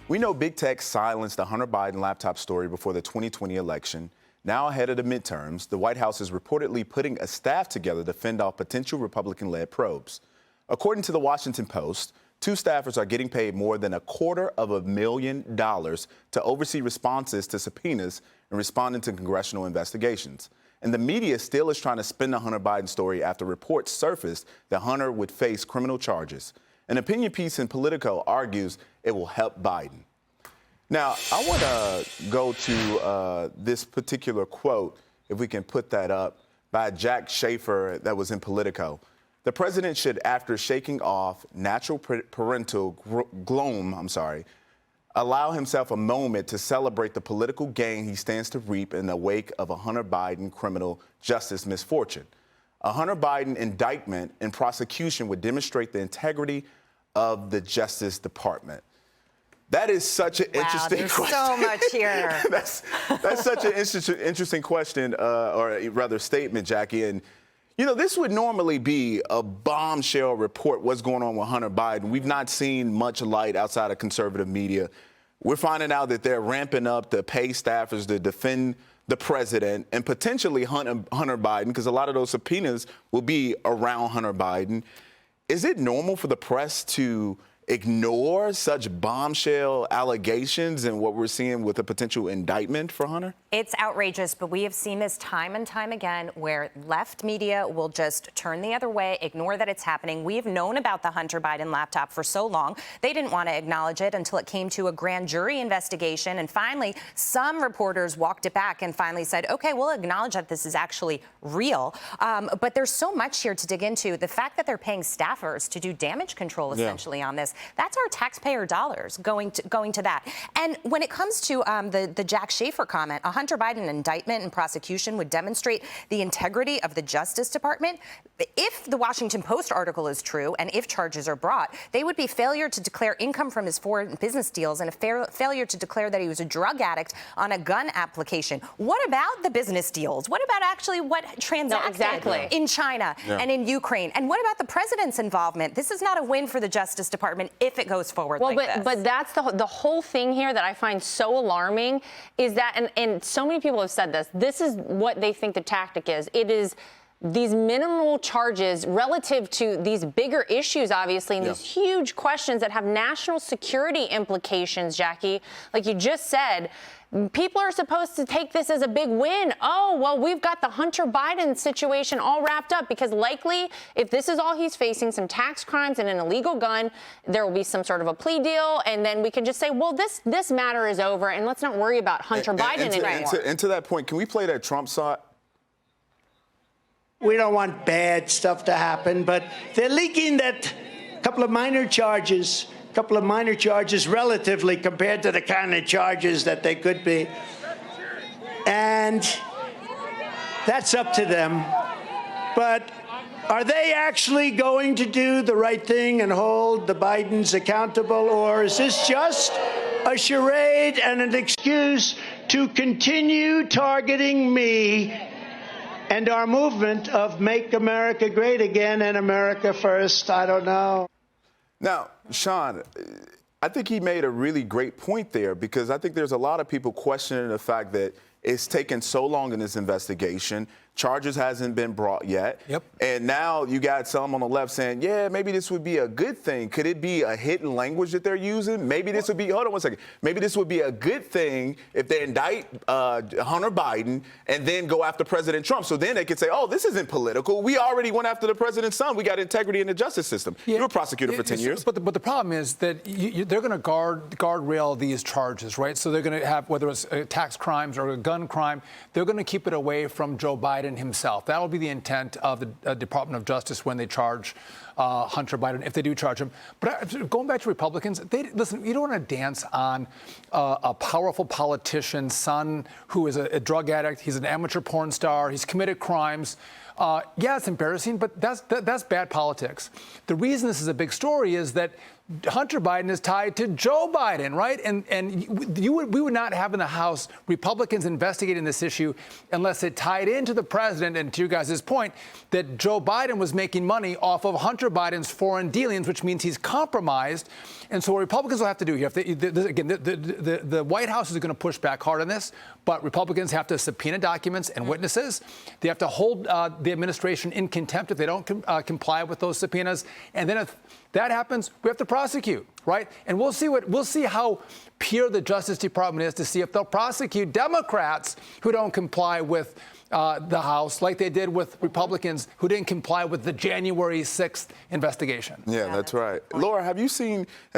We know big tech silenced the Hunter Biden laptop story before the 2020 election. Now, ahead of the midterms, the White House is reportedly putting a staff together to fend off potential Republican-led probes. According to the Washington Post, two staffers are getting paid more than $250,000 to oversee responses to subpoenas and responding to congressional investigations. And the media still is trying to spin the Hunter Biden story after reports surfaced that Hunter would face criminal charges. An opinion piece in Politico argues it will help Biden. Now, I want to go to this particular quote, if we can put that up, by Jack Schaefer that was in Politico. The president should, after shaking off natural parental gloom, allow himself a moment to celebrate the political gain he stands to reap in the wake of a Hunter Biden criminal justice misfortune. A Hunter Biden indictment and prosecution would demonstrate the integrity of the Justice Department. That is such an interesting question. So much here. that's such an interesting question, or rather statement, Jackie. And, you know, this would normally be a bombshell report, what's going on with Hunter Biden. We've not seen much light outside of conservative media. We're finding out that they're ramping up to pay staffers to defend the president and potentially Hunter Biden, because a lot of those subpoenas will be around Hunter Biden. Is it normal for the press to ignore such bombshell allegations and what we're seeing with a potential indictment for Hunter? It's outrageous, but we have seen this time and time again where left media will just turn the other way, ignore that it's happening. We have known about the Hunter Biden laptop for so long. They didn't want to acknowledge it until it came to a grand jury investigation. And finally, some reporters walked it back and finally said, OK, we'll acknowledge that this is actually real. But there's so much here to dig into. The fact that they're paying staffers to do damage control essentially on this, that's our taxpayer dollars going to that. And when it comes to the Jack Schaefer comment, a Hunter Biden indictment and prosecution would demonstrate the integrity of the Justice Department. If the Washington Post article is true and if charges are brought, they would be failure to declare income from his foreign business deals and a failure to declare that he was a drug addict on a gun application. What about the business deals? What about actually what transacted in China and in Ukraine? And what about the president's involvement? This is not a win for the Justice Department if it goes forward like this. But that's the whole thing here that I find so alarming is that, and so many people have said this is what they think the tactic is. It is these minimal charges relative to these bigger issues, obviously, and these huge questions that have national security implications, Jackie. Like you just said, people are supposed to take this as a big win. Oh, well, we've got the Hunter Biden situation all wrapped up because likely if this is all he's facing, some tax crimes and an illegal gun, there will be some sort of a plea deal. And then we can just say, well, this matter is over and let's not worry about Hunter Biden anymore. And to that point, can we play that Trump song? We don't want bad stuff to happen, but they're leaking that couple of minor charges relatively compared to the kind of charges that they could be. And that's up to them. But are they actually going to do the right thing and hold the Bidens accountable, or is this just a charade and an excuse to continue targeting me and our movement of Make America Great Again and America First? I don't know. Now, Sean, I think he made a really great point there, because I think there's a lot of people questioning the fact that it's taken so long in this investigation. Charges hasn't been brought yet. And now you got some on the left saying, yeah, maybe this would be a good thing. Could it be a hidden language that they're using? Maybe this would be, hold on one second. Maybe this would be a good thing if they indict Hunter Biden and then go after President Trump. So then they could say, oh, this isn't political. We already went after the president's son. We got integrity in the justice system. You were prosecuted for 10 years. But the problem is that they're going to guardrail these charges, right? So they're going to have, whether it's tax crimes or a gun crime, they're going to keep it away from Joe Biden himself. That'll be the intent of the Department of Justice when they charge Hunter Biden, if they do charge him. But going back to Republicans, listen, you don't want to dance on a powerful politician's son who is a drug addict. He's an amateur porn star. He's committed crimes. Yeah, it's embarrassing, but that's bad politics. The reason this is a big story is that Hunter Biden is tied to Joe Biden, right? And we would not have in the House Republicans investigating this issue unless it tied into the president, and to you guys' point, that Joe Biden was making money off of Hunter Biden's foreign dealings, which means he's compromised. And so what Republicans will have to do here, the White House is going to push back hard on this, but Republicans have to subpoena documents and witnesses. They have to hold the administration in contempt if they don't comply with those subpoenas. And then if that happens, we have to prosecute, right? And we'll see how pure the Justice Department is to see if they'll prosecute Democrats who don't comply with the House, like they did with Republicans who didn't comply with the January 6th investigation. Yeah, that's right. Laura, has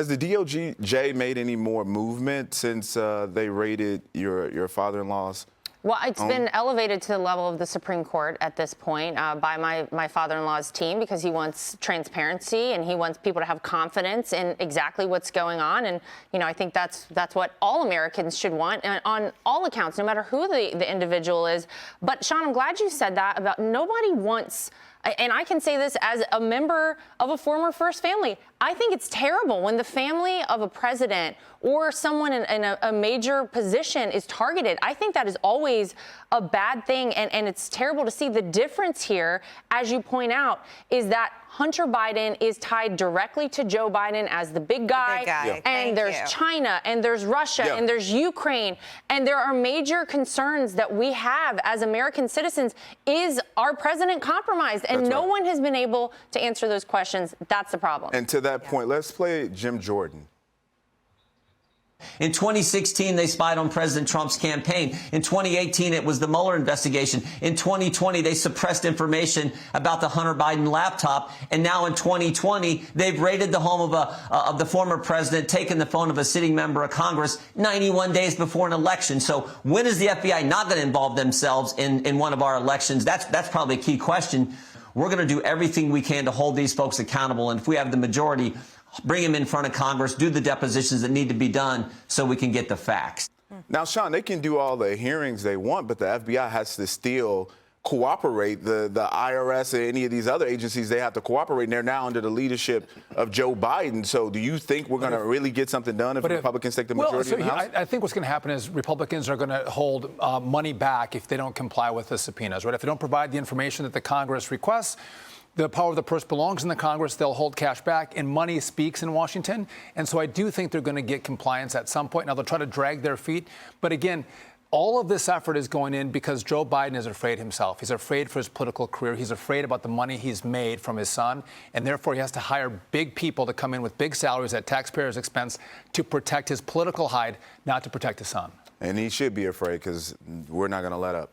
the DOJ made any more movement since they raided your father-in-law's? Well, it's been elevated to the level of the Supreme Court at this point by my father-in-law's team, because he wants transparency and he wants people to have confidence in exactly what's going on. And, I think that's what all Americans should want on all accounts, no matter who the individual is. But, Sean, I'm glad you said that about nobody wants. And I can say this as a member of a former First Family. I think it's terrible when the family of a president or someone in a major position is targeted. I think that is always a bad thing, and it's terrible to see. The difference here, as you point out, is that Hunter Biden is tied directly to Joe Biden as the big guy. Yeah. And there's China, and there's Russia, and there's Ukraine, and there are major concerns that we have as American citizens. Is our president compromised? And no one has been able to answer those questions. That's the problem. And to that point, let's play Jim Jordan. In 2016, they spied on President Trump's campaign. In 2018, it was the Mueller investigation. In 2020, they suppressed information about the Hunter Biden laptop. And now in 2020, they've raided the home of the former president, taken the phone of a sitting member of Congress 91 days before an election. So when is the FBI not going to involve themselves in one of our elections? That's probably a key question. We're going to do everything we can to hold these folks accountable. And if we have the majority, bring them in front of Congress, do the depositions that need to be done so we can get the facts. Now, Sean, they can do all the hearings they want, but the FBI has to still cooperate. The IRS and any of these other agencies, they have to cooperate. And they're now under the leadership of Joe Biden. So do you think we're going to really get something done if Republicans take the majority in the House? I think what's going to happen is Republicans are going to hold money back if they don't comply with the subpoenas, right? If they don't provide the information that the Congress requests, the power of the purse belongs in the Congress. They'll hold cash back, and money speaks in Washington. And so I do think they're going to get compliance at some point. Now, they'll try to drag their feet. But again, all of this effort is going in because Joe Biden is afraid himself. He's afraid for his political career. He's afraid about the money he's made from his son. And therefore, he has to hire big people to come in with big salaries at taxpayers' expense to protect his political hide, not to protect his son. And he should be afraid because we're not going to let up.